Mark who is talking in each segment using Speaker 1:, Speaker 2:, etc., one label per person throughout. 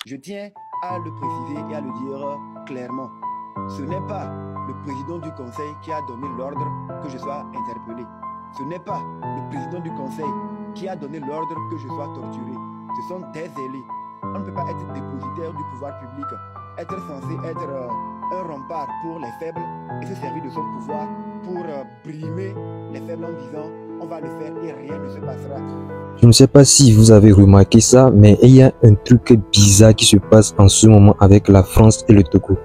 Speaker 1: Je tiens à le préciser et à le dire clairement. Ce n'est pas le président du conseil qui a donné l'ordre que je sois interpellé. Ce n'est pas le président du conseil qui a donné l'ordre que je sois torturé. Ce sont des élus. On ne peut pas être dépositaire du pouvoir public, être censé être un rempart pour les faibles et se servir de son pouvoir pour brimer les faibles en disant on va le faire et rien ne se passera.
Speaker 2: Je ne sais pas si vous avez remarqué ça, mais il y a un truc bizarre qui se passe en ce moment avec la France et le Togo.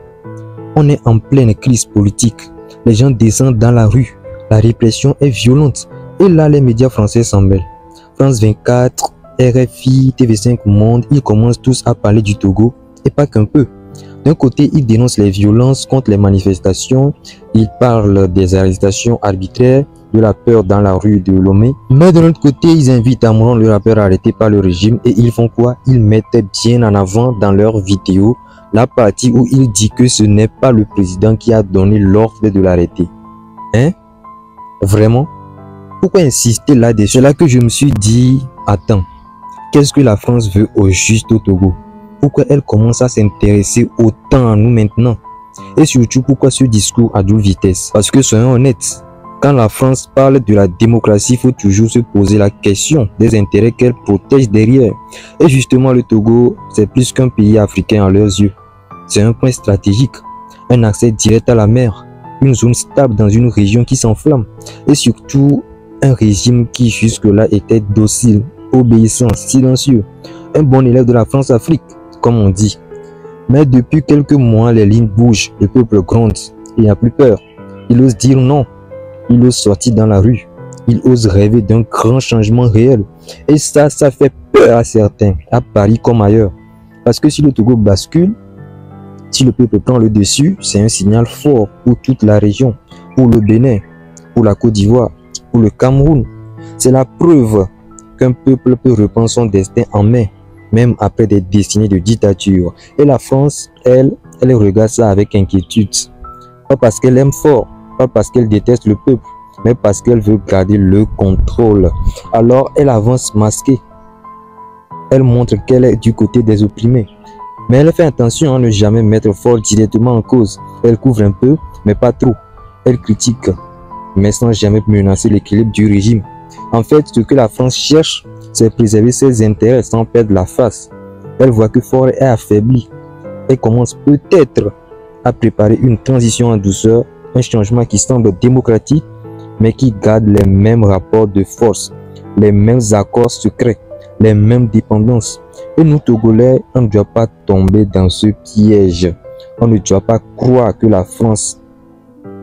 Speaker 2: On est en pleine crise politique. Les gens descendent dans la rue. La répression est violente. Et là, les médias français s'en mêlent. France 24, RFI, TV5 Monde, ils commencent tous à parler du Togo. Et pas qu'un peu. D'un côté, ils dénoncent les violences contre les manifestations. Ils parlent des arrestations arbitraires, de la peur dans la rue de Lomé. Mais de l'autre côté, ils invitent Amoron, le rappeur arrêté par le régime. Et ils font quoi? Ils mettent bien en avant dans leurs vidéos la partie où il dit que ce n'est pas le président qui a donné l'ordre de l'arrêter. Hein? Vraiment? Pourquoi insister là-dessus? C'est là que je me suis dit, attends, qu'est-ce que la France veut au juste au Togo? Pourquoi elle commence à s'intéresser autant à nous maintenant? Et surtout, pourquoi ce discours à double vitesse? Parce que soyons honnêtes, quand la France parle de la démocratie, il faut toujours se poser la question des intérêts qu'elle protège derrière. Et justement, le Togo, c'est plus qu'un pays africain à leurs yeux. C'est un point stratégique, un accès direct à la mer, une zone stable dans une région qui s'enflamme. Et surtout, un régime qui jusque-là était docile, obéissant, silencieux. Un bon élève de la France-Afrique, comme on dit. Mais depuis quelques mois, les lignes bougent, le peuple gronde, il n'a plus peur. Il ose dire non. Il ose sortir dans la rue. Il ose rêver d'un grand changement réel. Et ça fait peur à certains, à Paris comme ailleurs. Parce que si le Togo bascule, si le peuple prend le dessus, c'est un signal fort pour toute la région, pour le Bénin, pour la Côte d'Ivoire, pour le Cameroun. C'est la preuve qu'un peuple peut reprendre son destin en main, même après des décennies de dictature. Et la France, elle regarde ça avec inquiétude. Pas parce qu'elle aime fort, pas parce qu'elle déteste le peuple, mais parce qu'elle veut garder le contrôle. Alors elle avance masquée. Elle montre qu'elle est du côté des opprimés. Mais elle fait attention à ne jamais mettre fort directement en cause. Elle couvre un peu, mais pas trop. Elle critique, mais sans jamais menacer l'équilibre du régime. En fait, ce que la France cherche, c'est préserver ses intérêts sans perdre la face. Elle voit que Faure est affaibli. Elle commence peut-être à préparer une transition en douceur, un changement qui semble démocratique, mais qui garde les mêmes rapports de force, les mêmes accords secrets, les mêmes dépendances. Et nous, Togolais, on ne doit pas tomber dans ce piège. On ne doit pas croire que la France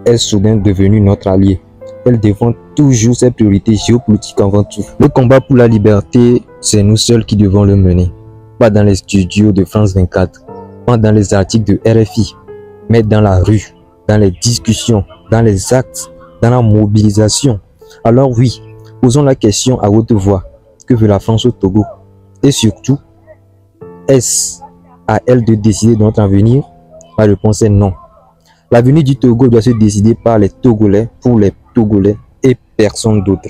Speaker 2: est soudain devenue notre allié. Elle défend toujours ses priorités géopolitiques avant tout. Le combat pour la liberté, c'est nous seuls qui devons le mener. Pas dans les studios de France 24, pas dans les articles de RFI, mais dans la rue, dans les discussions, dans les actes, dans la mobilisation. Alors oui, posons la question à haute voix. Que veut la France au Togo? Et surtout, est-ce à elle de décider de notre avenir? La réponse est non. L'avenir du Togo doit se décider par les Togolais, pour les Togolais et personne d'autre.